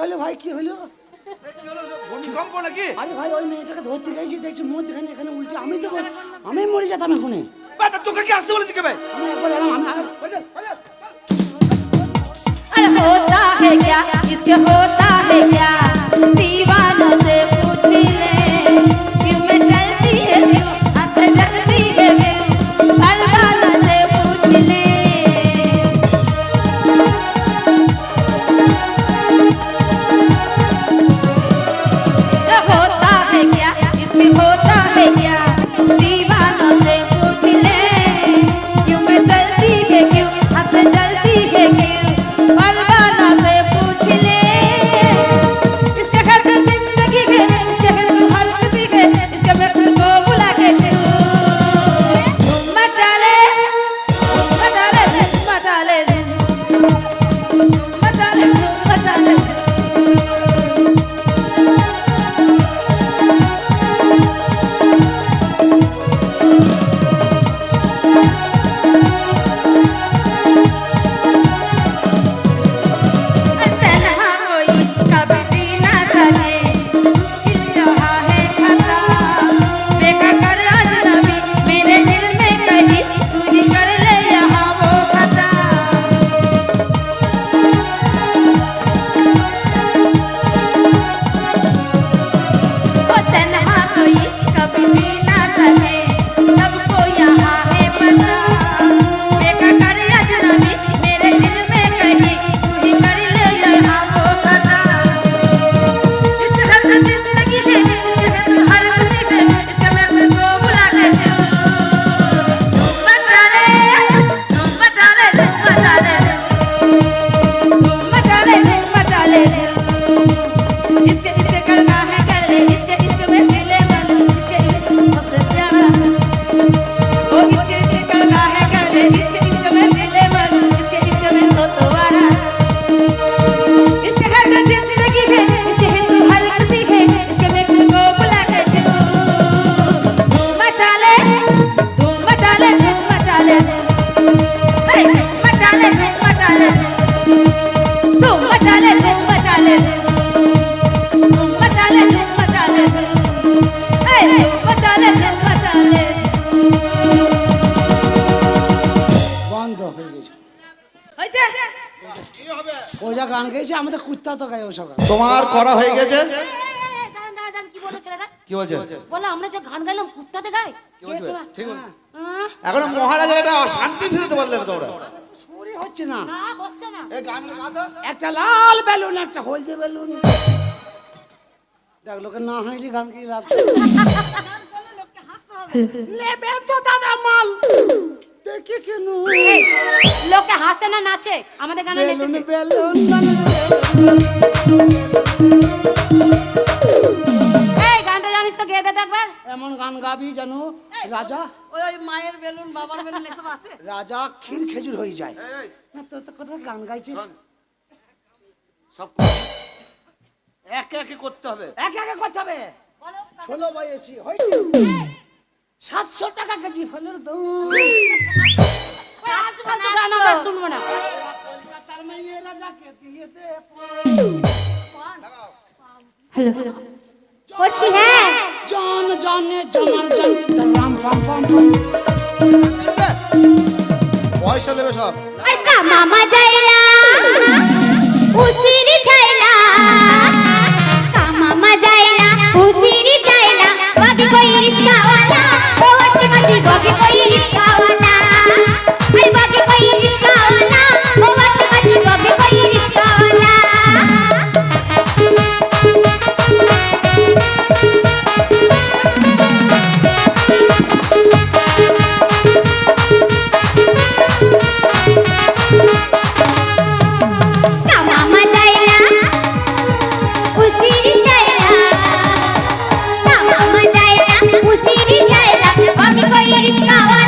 হলো ভাই কি হলো? কি হলো ভূমিকম্প নাকি? আরে ভাই ওই মেয়েটাকে ধরতে গেছি দেখছি মধ্যখানে এখানে উল্টে আমি মরে যেতাম এখনই। বাবা তোকে কি আসতে বলেছি কে ভাই? আমি একবার এলাম আমি अरे होता है क्या इसके होता है क्या दीवानों से पूछ ले क्यों मैं चलती है क्यों आंखें जलती है क्यों परवानों से पूछ ले होता है क्या इसके होता है क्या दीवानों से पूछ ले क्यों मैं चलती है क्यों आंखें जलती है क्यों ওজা গান গেয়েছে আমাদের কুত্তা তো গায়ে ওসব তোমার করা হয়ে গেছে। কি বলে ছেলেটা কি বলছে? বলে আমরা যে গান গাইলাম কুত্তাতে গায় কি বলছে? ঠিক বলছে। এখন মহারাজা এটা শান্তি ফিরতে পারলেন তোমরা। চুরি হচ্ছে না। না হচ্ছে না। এই গান গাতো। একটা লাল বেলুন একটা হলদে বেলুন। দেখ লোকে না হাইলি গান কি লাভ? লোককে হাসতে হবে। নেবে তো দাদা মাল। দেখি কেন? লোকে হাসে না নাচে আমাদের গানে নেচেছে। বেলুন এই গানটা জানিস তো গেয়ে দে একবার। এমন গান গাবি জানো রাজা ওই মায়ের বেলুন বাবার বেলুন এসব আছে। রাজা ক্ষীণ খেজুর হয়ে যায়। না তো কথা গান গাইছে সব একে একে করতে হবে। একে একে করতে হবে। ছোলো বয়েছি হই 700 টাকা কেজি ফলের দাম। আজ বন্ধ গান আমরা শুনবো না। কলকাতার মেয়ে রাজাকে দিয়ে দে। হ্যালো করছি হ্যাঁ জান জানে জামাল জান রাম পাম পাম পয়সা দেবে সব। আর কা মামা যাইলা উসিরি যাইলা কা মামা যাইলা উসিরি যাইলা বাকি কই রিস্কাওয়ালা ওট মাঝি বাকি কই রিস্কাওয়ালা আরে বাকি কই রিস্কাওয়ালা ওট মাঝি বাকি কই রিস্কাওয়ালা Riskawa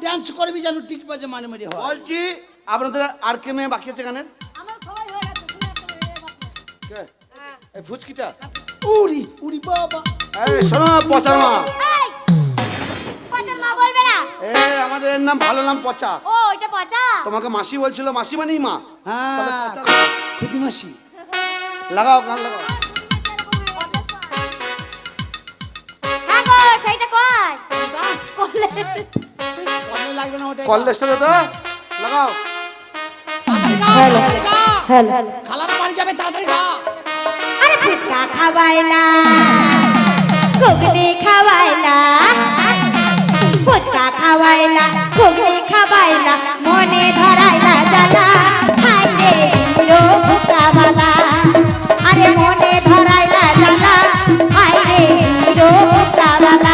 ডান্স করবি যেন ঠিক বাজে মানে মেরে হয়। বলছি আপনাদের আর কে মেয়ে বাকি আছে গানের? আমার সবাই হয়ে গেছে, শুনে একটা মেয়ে বাকি। কে? এই ফুচকিটা? উড়ি উড়ি বাবা। এই শোনো পচার মা। এই, পচার মা বলবে না। আমাদের এর নাম ভালো নাম পচা। ও, এটা পচা। তোমাকে মাসি বলছিল, মাসি মানেই মা। হ্যাঁ খুদি মাসি। লাগাও গান লাগাও। হ্যাঁ গো, সেইটা কয়। করলে। কলে লাগবে না ওটা। কলেজটা তো লাগাও। খালারা বাড়ি যাবে তাড়াতাড়ি খা। আরে ফুচকা খাওয়াইলা, ঘুগনি খাওয়াইলা, ফুচকা খাওয়াইলা, ঘুগনি খাওয়াইলা, মনে ধরাইলা জ্বালা, হাই রে হিরো ফুচকাওয়ালা। আরে মনে ধরাইলা জ্বালা, হাই রে হিরো ফুচকাওয়ালা।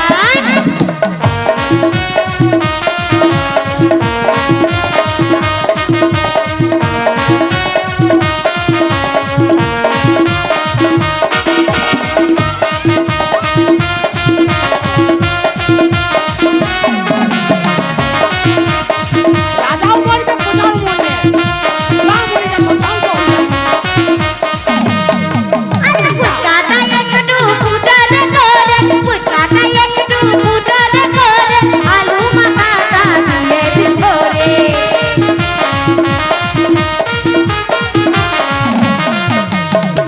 রাজাও মরবে প্রজাও মরবে। না মরে সব ধ্বংস হয়ে যাবে। আরে ফুচকাটা একটু ফুটারে করে, ফুচকাটা একটু ফুটারে করে, আলু মাখাটা দিলে ভিতরে।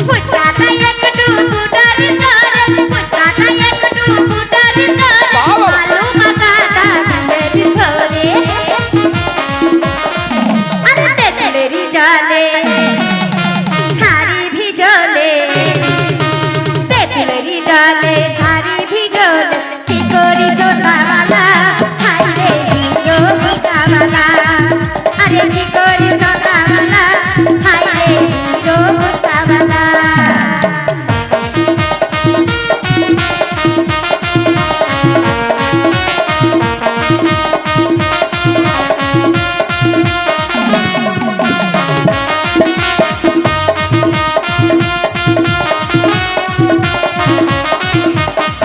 ফুচকাটা একটু ফুটারে করে, ফুচকাটা একটু ফুটারে করে, আলু মাখাটা দিলে ভিতরে। আরে তেলেরি জলে শাড়ি ভিজলে, তেলেরি জলে শাড়ি ভিজলে, কি করি সোনাওয়ালা, হাই রে হিরো ফুচকাওয়ালা। আরে কি করি সোনাওয়ালা, হাই রে হিরো ফুচকাওয়ালা।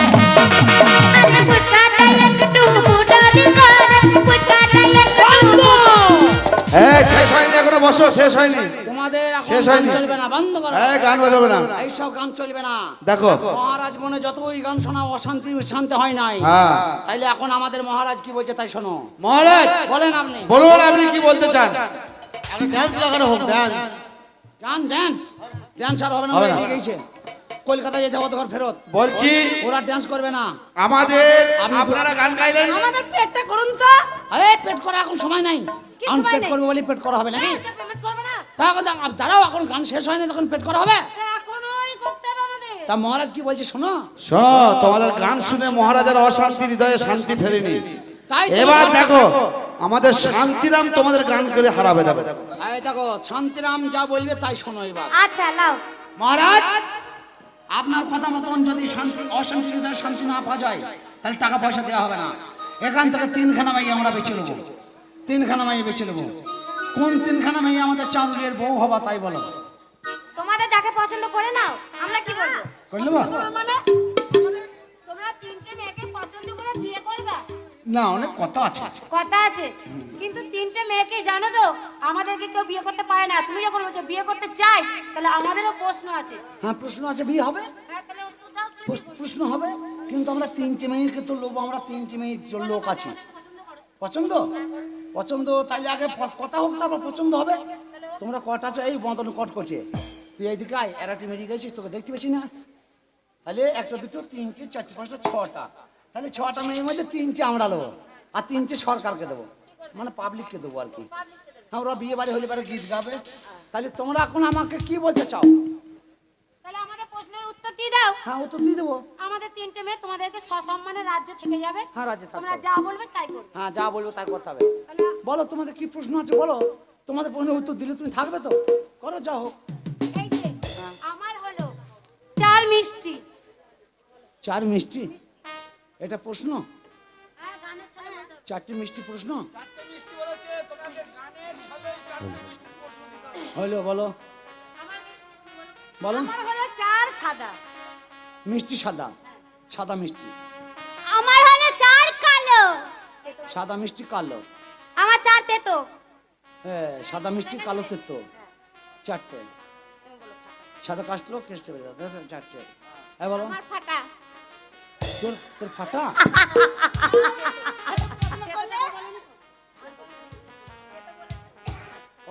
আরে ফুচকাটা একটু ফুটারি করে, ফুচকাটা একটু শেষ হয়নি এখনো, বসো, শেষ হয়নি। তোমাদের এখন শেষ গান হয়নি। চলবে না, বন্ধ করো। গান বাজাবে না। এইসব গান চলবে না। দেখো মহারাজ মনে যতই গান শোনা অশান্তি শান্তি হয় নাই। হ্যাঁ। তাইলে এখন আমাদের মহারাজ কি বলছে তাই শোনো। মহারাজ বলেন আপনি। বলুন আপনি কি বলতে চান? ডান্স লাগানো হোক, ডান্স। গান ড্যান্স ড্যান্স আর হবে না, হবে ওরা না। এগিয়ে গেছে কলকাতায় যেতে হবে তো ঘর ফেরত। বলছি ওরা ড্যান্স করবে না। আমাদের আপনি তো- আপনারা গান গাইলেন, আমাদের পেটটা করুন তো। এই পেট করা এখন সময় নাই। কি এখন সময় পেট নেই? করবে বলি পেট করা হবে নাকি? পেমেন্ট করবে না। তা এখন দাঁড়াও, এখন গান শেষ হয়নি তখন পেট করা হবে। এখনই করতে হবে আমাদের। তা মহারাজ কি বলছে শোনো। শোনো তোমাদের গান শুনে মহারাজার অশান্তি হৃদয়ে শান্তি ফেরেনি। তাই তো এবার বললাম। দেখো আমাদের শান্তিরাম তোমাদের গান করে হারাবে দেবে। এই দেখো শান্তিরাম যা বলবে তাই শোনো এবার। আচ্ছা লাও। মহারাজ আপনার কথা মতন যদি শান্তি অশান্তি হৃদয়ে শান্তি না পাওয়া যায় তাহলে টাকা পয়সা দেওয়া হবে না। এখান থেকে 3খানা মাই আমরা বেছে নেবো, 3খানা মাই বেছে নেবো। কোন 3খানা মাই আমাদের চারুলের বউ হবা তাই বলো। তোমাদের যাকে পছন্দ করে নাও, আমরা কি বলবো? করে নেবো? পছন্দ মানে তোমরা তিনটে মেয়েকে পছন্দ করে বিয়ে করবে? না অনেক কথা আছে। কথা আছে, কিন্তু তিনটে মেয়েকে জানো তো আমাদেরকে কেউ বিয়ে করতে পারে না। তুমি যখন বলছো বিয়ে করতে চাই, তাহলে আমাদেরও প্রশ্ন আছে। হ্যাঁ প্রশ্ন আছে, বিয়ে হবে, হ্যাঁ, তাহলে উত্তর দাও তুমি। প্রশ্ন হবে, কিন্তু আমরা 3টে মেয়েকে তো লোক, আমরা 3টে মেয়ে লোক আছি। পছন্দ করো? পছন্দ পছন্দ তাইলে আগে কথা হোক তারপর পছন্দ হবে। তোমরা কট আছো, এই মতন কট করছে। তুই এইদিকে আয়, এরাটি মেরিয়ে গেছিস, তোকে দেখতে পেয়েছি না। তাহলে একটা দুটো তিনটে চারটে পাঁচটা ছটা, তাহলে 6টা মেয়ের মধ্যে 3টে আমরা নেবো আর 3টে সরকারকে দেবো, মানে পাবলিককে দেবো আর কি। আমরা বিয়ে বাড়ি হলে পরে গীত গাবে। তাহলে তোমরা এখন আমাকে কি বলতে চাও? তাহলে আমাদের প্রশ্নের উত্তর দিয়ে দাও। হ্যাঁ ও তো দিয়ে দেবো। আমাদের তিনটে মেয়ে তোমাদেরকে সসম্মানে রাজ্যে থেকে যাবে। হ্যাঁ রাজ্যে থাকতে তোমরা হবে। যা বলবে তাই করবে। হ্যাঁ যা বলবো তাই করতে হবে। তাহলে বলো তোমাদের কি প্রশ্ন আছে বলো। তোমাদের প্রশ্নের উত্তর দিলে তুমি থাকবে তো, করো যা হোক। এই যে আমার হলো 4 মিষ্টি। 4 মিষ্টি, এটা প্রশ্ন? হ্যাঁ, গানের ছলে বলতে হবে। 4টে মিষ্টি প্রশ্ন হলো, বলো আমার মিষ্টি কি বলো? বলো। আমার হলো 4 সাদা। মিষ্টি সাদা, সাদা মিষ্টি। আমার হলো 4 কালো। সাদা মিষ্টি কালো। আমার 4 তেতো। হ্যাঁ, সাদা মিষ্টি কালো তেতো 4টে। সাদা কাটলো কেষ্টে বের 4টে। হ্যাঁ বলো। আমার ফাটা। তোর ফাটা?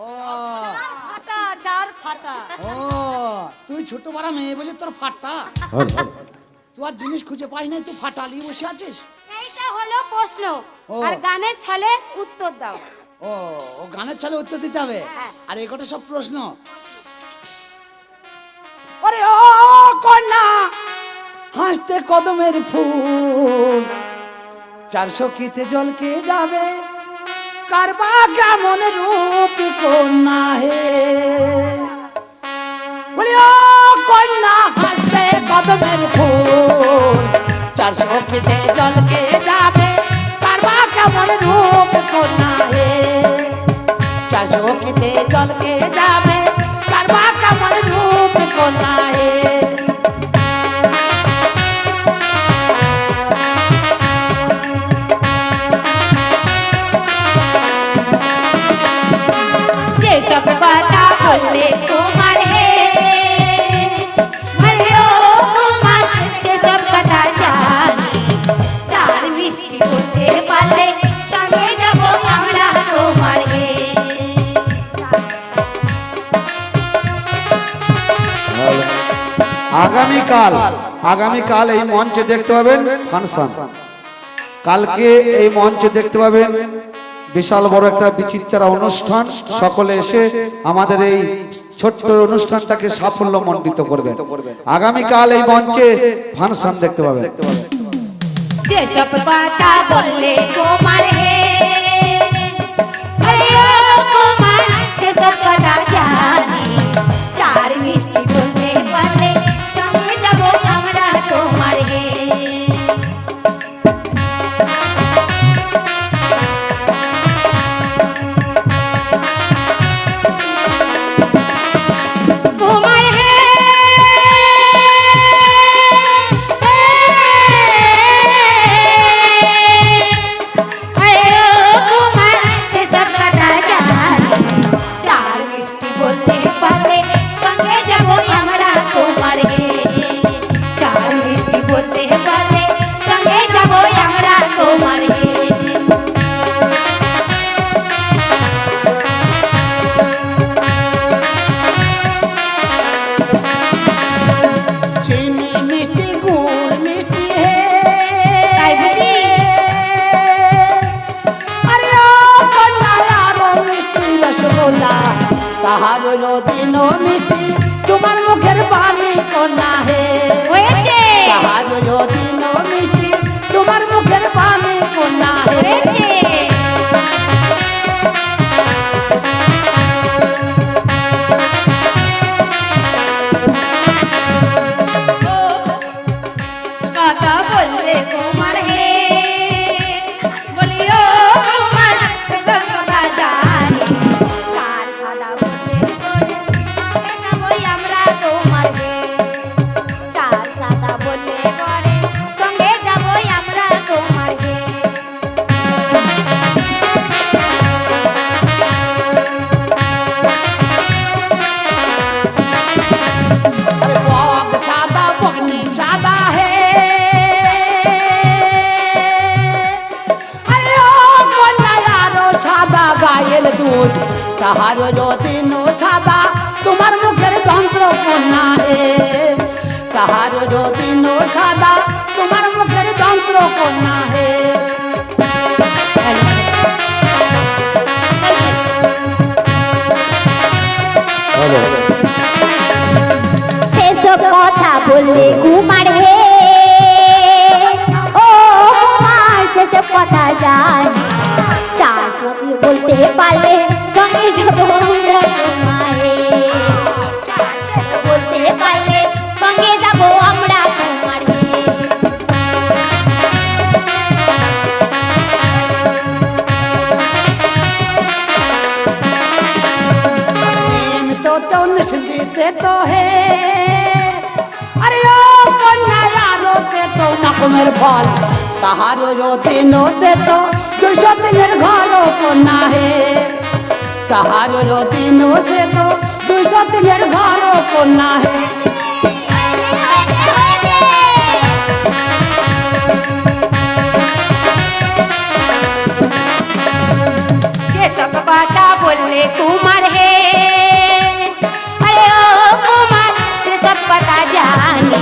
ও ফাটা 4 ফাটা। ও তুই ছোট বড় মেয়ে বলি তোর ফাটা। তুই আর জিনিস খুঁজে পাই না, তুই ফাটালি বসে আছিস। এইটা হলো প্রশ্ন ও। আর গানের ছলে উত্তর দাও। ও ও গানের ছলে উত্তর দিতে হবে। আর এই কটা সব প্রশ্ন। আরে ও কন্যা হাসতে কদমের ফুল 400 কিতে জলকে যাবে কারবা কেমন রূপ কন্যা হে। বলি ও কন্যা হাসতে কদমের ফুল 400 কিতে জলকে যাবে কারবা কেমন রূপ কন্যা হে। 400 কিতে জলকে যাবে কারবা কেমন রূপ কন্যা হে। যে সব কথা বললে তোমার হে আরে ও তোমার সে সব কথা জানি 4 মিষ্টি বলতে পারলে সঙ্গে যাব আমরা তোমার হে। আগামীকাল এই মঞ্চে দেখতে পাবেন ফাংশন। কালকে এই মঞ্চে দেখতে পাবেন বিশাল বড় একটা বিচিত্রা অনুষ্ঠান। সকলে এসে আমাদের এই ছোট্ট অনুষ্ঠানটাকে সাফল্যমণ্ডিত করবেন। আগামীকাল এই মঞ্চে ফাংশন দেখতে পাবেন। যে সব কথা বললে তোমার হে আরে ও তোমার সে সব কথা জানি 4 মিষ্টি বলতে পারলে সঙ্গে যাব আমরা তোমার হে। তোমার হে আরে ও তোমার সে সব কথা জানি 4 মিষ্টি বলতে পারলে সঙ্গে যাব আমরা তোমার হে। 4 মিষ্টি বলতে পারলে সঙ্গে যাব আমরা তোমার হে। চিনি মিষ্টি গুড় মিষ্টি হে। তাই বুঝি? আরে ও কন্যা আরো মিষ্টি রসগোল্লা তাহার হইল দিন মিষ্টি তোমার মুখের বাণী কন্যা হে। হয়েছে তাহার হইল দিন মিষ্টি তোমার মুখের বাণী কন্যা হে। হয়েছে কথা বললে তোমার হে বলি ও তোমার সব কথা জানি 4 সাদা বললে পরে যাবই আমরা তোমার হে। 4 সাদা বললে পরে সঙ্গে যাবই আমরা তোমার হে। अरे बग सादा बगनी सादा है। अरे ओ कन्या यारो सादा गायेर दूध ताहार हইল দিন সাদা তোমার মুখের যন্ত্র কন্যা হে। তাহার হইল দিন সাদা তোমার মুখের যন্ত্র কন্যা হে। সেসব কথা বললে কুমার হে ও কুমার সেসব কথা জানি 4 যদি বলতে পারলে সঙ্গে যাব আমরা তোমার হে। 4 বলতে পারলে সঙ্গে যাব আমরা তোমার হে। प्रेम तो निस्दित तो है। अरे ओ कन्या यारो ते तो नकमेर फल ताहार हইল দিন তে তো দুইশো দিনের ঘর কন্যা হে তাহার দিন সে তো দুইশো দিনের ঘর কন্যা হে যে সব কথা বললে কুমার হে আরে ও কুমার সে সব কথা জানি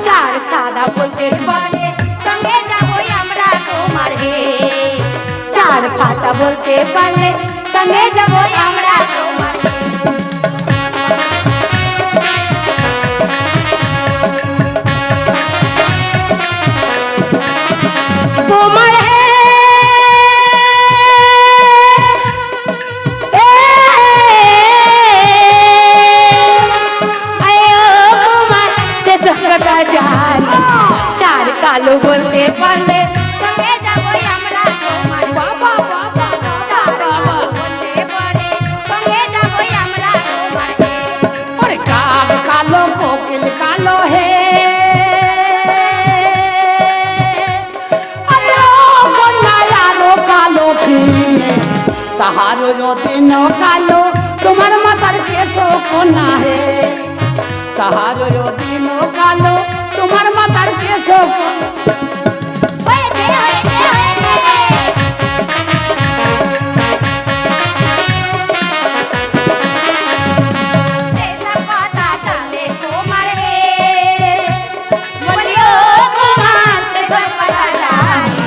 চার সাদা বলতে পারে সঙ্গে যাবই আমরা কুমার হে চার ফাটা বলতে পারলে সঙ্গে যাবই আমরা কুমার হে কুমার হে চার কালো বলতে পারলে সঙ্গে যাবই আমরা তোমার বাবা বাবা চার বাবা বলতে পারে সঙ্গে যাবই আমরা তোমার ওরে কাক কালো কোকিল কালো হে আরে ও কন্যা আরো কালো কি তাহার দিন কালো তোমার মাথার কেশ কন্যা হে তাহার দিন কালো তোমার মাথার কেশ হয়েছে হয়েছে হয়েছে এসব কথা জানলে কুমার হে বলিও কুমার সেসব কথা জানি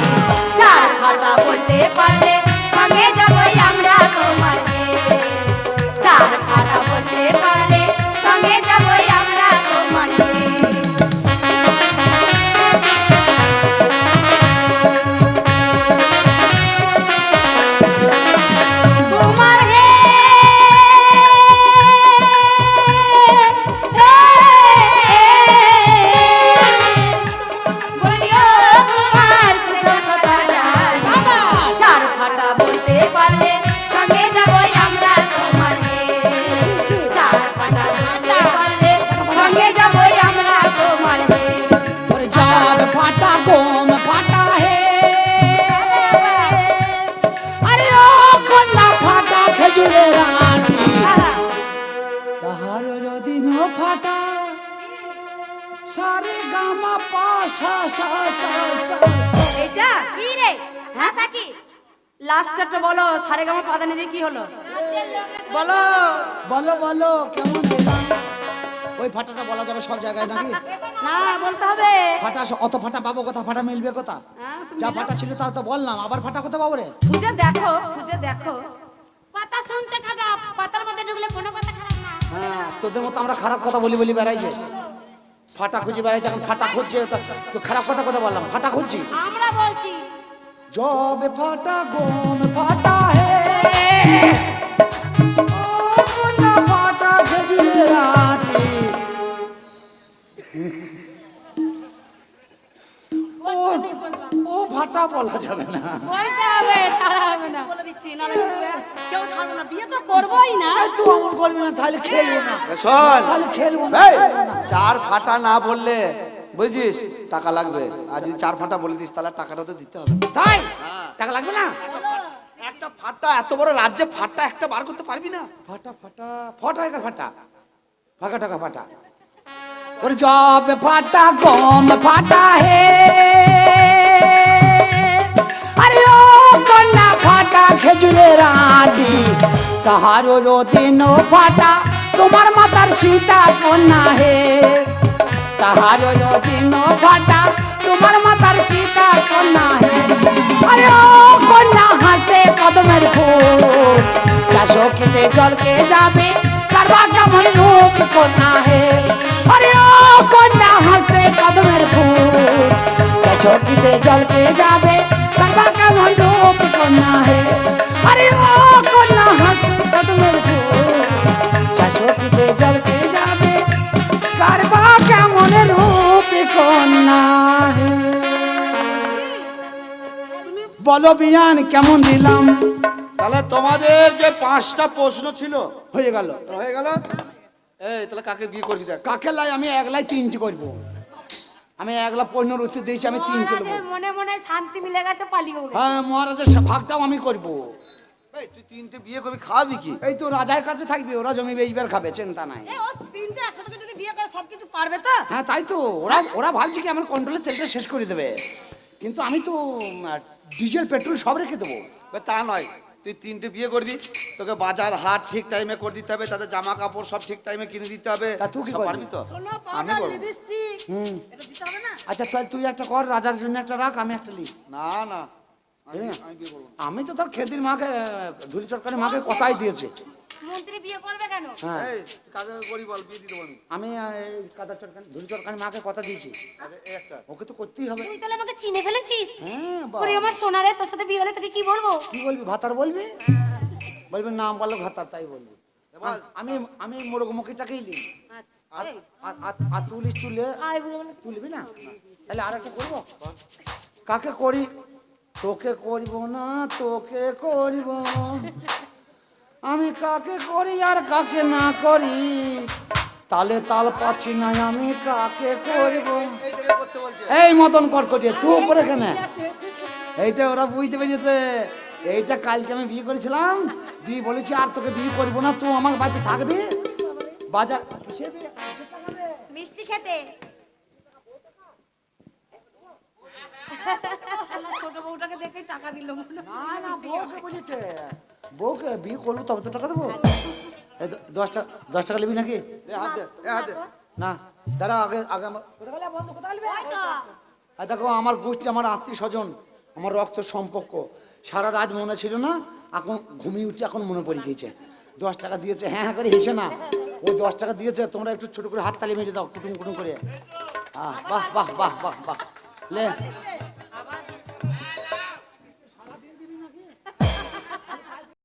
চার ফাটা বলতে পারলে সঙ্গে যাবই আমরা তোমার হে চার ফাটা বলতে পারলে সঙ্গে যাবই আমরা তোমার হে কুমার হে বলিও কুমার সেসব কথা জানি চার ফাটা বলতে পারলে সঙ্গে যাবই আমরা তোমার হে চার ফাটা বলতে পারলে সঙ্গে যাবই আমরা তোমার হে ওরে যাব ফাটা গোম ফাটা হে আরে ও কন্যা ফাটা খেজুরের আটি তাহার দিন ফাটা সারে গামা পা সা সা সা সা এটা কি রে ভাষা কি লাস্টটা বলো সারেগামা পাদানি দিয়ে কি হলো বলো বলো বলো কেমন দিলাম ওই ফাটাটা বলা যাবে সব জায়গায় নাকি না বলতে হবে ফাটা অত ফাটা পাবো কোথা ফাটা মিলবে কোথা হ্যাঁ, তুমি যা ফাটা ছিল তা তো বললাম আবার ফাটা কোথা পাবো রে খুঁজে দেখো খুঁজে দেখো কথা শুনতে খারাপ পাতার মধ্যে ঢুকলে কোনো কথা খারাপ না হ্যাঁ তোদের মতো আমরা খারাপ কথা বলি বলি বেড়াইছে ফাটা খুঁজে বেড়াইছে এখন ফাটা খুঁজছে তো খারাপ কথা কথা বললাম ফাটা খুঁজছি আমরা বলছি জবে ফাটা গোম ফাটা হে ও না ফাটা খেজুরের আটি ও ফাটা বলা যাবে না বলতে হবে ছাড়া হবে না বলে দিচ্ছি না কেউ ছাড়বে না বিয়ে তো করবোই না তুই অমন করবি না তাহলে খেলবো না শোন তাহলে খেলবো না এই, চার ফাটা না বললে বুঝিস টাকা লাগবে আর যদি চার ফাটা বলে দিস তাহলে টাকাটা তো দিতে হবে তাই টাকা লাগবে না একটা ফাটা এত বড় রাজ্যে ফাটা একটা বার করতে পারবি না ফাটা ফাটা ফাটা একা ফাটা ফাঁকা টাকা ফাটা ওরে জব ফাটা গম ফাটা হে আরে ও কন্যা ফাটা খেজুরের আটি তাহার দিন ফাটা তোমার মাতার সীতা কন্যা হে তাহার দিন ফাটা তোমার মাতার সীতা কন্যা হে আরে ও কন্যা হাতে কদমের ফুল চাষো খেতে জলকে যাবে কারবা কেমন রূপ কন্যা হে আরে ও কন্যা হাতে কদমের ফুল চাষো খেতে জলকে যাবে কারবা কেমন রূপ কন্যা হে আরে ও কন্যা হাতে কদমের ফুল চাষো খেতে জলকে যাবে কারবা কেমন রূপ কন্যা হে বলো বিয়ান কেমন দিলাম তাহলে তোমাদের যে 5টা প্রশ্ন ছিল হয়ে গেল হয়ে গেল এই তাহলে কাকে বিয়ে করবি দেখ কাকে লাই আমি একলাই 3টি করবো আমি 1,15,000 উত্তর দিয়েছি, আমি 3টে নেবো। মহারাজের মনে মনে শান্তি মিলে গেছে, পালিয়ে গেছে। হ্যাঁ মহারাজের ভাগটাও আমি করব। এই তুই 3টে বিয়ে করবি, খাওয়াবি কি? এই তো রাজার কাছে থাকবে, ওরা জমি এইবার খাবে, চিন্তা নাই। এ ও তিনটে একসাথে যদি বিয়ে করে সবকিছু পারবে তো? হ্যাঁ তাই তো, ওরা ভাবছে কি আমার কন্ট্রোলের তেলটা শেষ করে দেবে, কিন্তু আমি তো ডিজেল পেট্রোল সব রেখে দেবো। তা নয়, তুই 3টে বিয়ে করবি, তোকে বাজার হাট ঠিক টাইমে করে দিতে হবে, তাদের জামা কাপড় সব ঠিক টাইমে কিনে দিতে হবে। তা তুই কি সব করবি? পারবি তো? সোনা আমি পাউডার করবো। লিপস্টিক এটা দিতে হবে না? আচ্ছা তাহলে তুই একটা কর, রাজার জন্য একটা রাখ, আমি একটা লিখ। না না, এই না? আমি বিয়ে করবো না। আমি তো তোর খেদির মাকে, ধুলি চটকারের মাকে কথাই দিয়েছে। মন্ত্রী বিয়ে করবে কেন? হ্যাঁ এই কাজে করি বল, বিয়ে দিতে বলি। আমি কাদা চটকানি ধুলি চটকারের মাকে কথা দিয়েছি, এই একটা ওকে তো করতেই হবে। তুই তাহলে আমাকে চিনে ফেলেছিস? হ্যাঁ বাহ। ওরে আমার সোনারে, তোর সাথে বিয়ে হলে তোকে কি বলবো? কি বলবি, ভাতার বলবি? বলবি নাম বলো ভাতার, তাই বলবি। এবার আমি মোরগমুখীটাকেই নিই। আচ্ছা আর তুলিস, তুলে আয় বুড়ো বলে তুলবি না? তাহলে আর একটা করবো, কাকে করি? তোকে করিব না, তোকে করিব আমি, কাকে করি আর কাকে না করি, তালে তাল পাচ্ছি না আমি, কাকে করিব। এইটাকে করতে বলছে। এই মতন কটকটিয়ে তুই উপরে কেন? এইটা ওরা বুঝতে পেরেছে, এইটা কালকে আমি বিয়ে করেছিলাম, দিয়ে বলেছি আর তোকে বিয়ে করবো না, তুই আমার বাড়িতে থাকবি। বাজার মিষ্টি খেতে। ছোট বউটাকে দেখে টাকা দিল মনে হয়। না না, বউকে বলেছে, বউকে বিয়ে করবো তবে তো টাকা দেবো। এই 10 টাকা নিবি নাকি? দে হাত দে, হাত দে। না দাঁড়া, আগে আগে আর দেখো আমার গোষ্ঠী, আমার আত্মীয় স্বজন, আমার রক্ত সম্পর্ক, সারা রাত মনে ছিল না, এখন ঘুমিয়ে উঠছে, এখন মনে পড়ে গিয়েছে। 10 টাকা দিয়েছে, হ্যাঁ হ্যাঁ করে হেসে না, ওই 10 টাকা দিয়েছে, তোমরা একটু ছোট করে হাত তালি মেরে দাও, কুটুম কুটুম করে। বাহ বাহ বাহ বাহ বাহ, লে